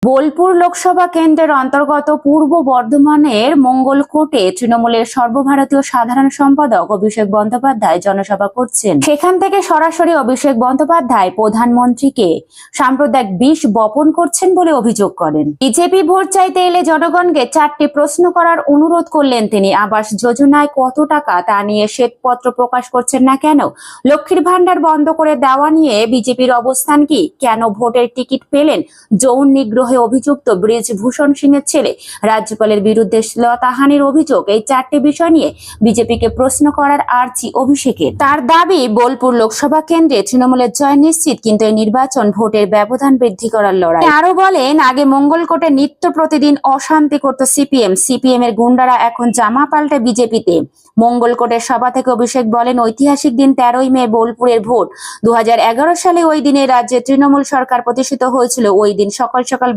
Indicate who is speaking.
Speaker 1: বোলপুর লোকসভা কেন্দ্রের অন্তর্গত পূর্ব বর্ধমানের মঙ্গলকোটে তৃণমূলের সর্বভারতীয় সাধারণ সম্পাদক অভিষেক বন্দ্যোপাধ্যায় জনসভা করছেন। সেখান থেকে সরাসরি অভিষেক বন্দ্যোপাধ্যায় প্রধানমন্ত্রীকে সাম্প্রদায়িক বিষ বপন করছেন বলে অভিযোগ করেন। বিজেপি ভোট চাইতে এলে জনগণকে 4টি প্রশ্ন করার অনুরোধ করলেন তিনি। আবাস যোজনায় কত টাকা তা নিয়ে শ্বেতপত্র প্রকাশ করছেন না কেন? লক্ষ্মীর ভান্ডার বন্ধ করে দেওয়া নিয়ে বিজেপির অবস্থান কি? কেন ভোটের টিকিট পেলেন যৌন নিগ্রহ অভিযুক্ত ব্রিজভূষণ সিং এর ছেলে? রাজ্যপালের বিরুদ্ধে শ্লীলতাহানির অভিযোগ। এই 4টি বিষয় নিয়ে বিজেপিকে প্রশ্ন করার আর্জি অভিষেকের। তার দাবি, বোলপুর লোকসভা কেন্দ্রে তৃণমূলের জয় নিশ্চিত, কিন্তু এই নির্বাচন ভোটের ব্যবধান বৃদ্ধি করার লড়াই। আরো বলেন, আগে মঙ্গলকোটে নিত্য প্রতিদিন অশান্তি করত সিপিএম এর গুন্ডারা এখন জামা পাল্টে বিজেপিতে। মঙ্গলকোটের সভা থেকে অভিষেক বলেন, ঐতিহাসিক দিন 13ই মে বোলপুরের ভোট। 2011 সালে ওই দিনে রাজ্যে তৃণমূল সরকার প্রতিষ্ঠিত হয়েছিল। ওই দিন সকাল সকাল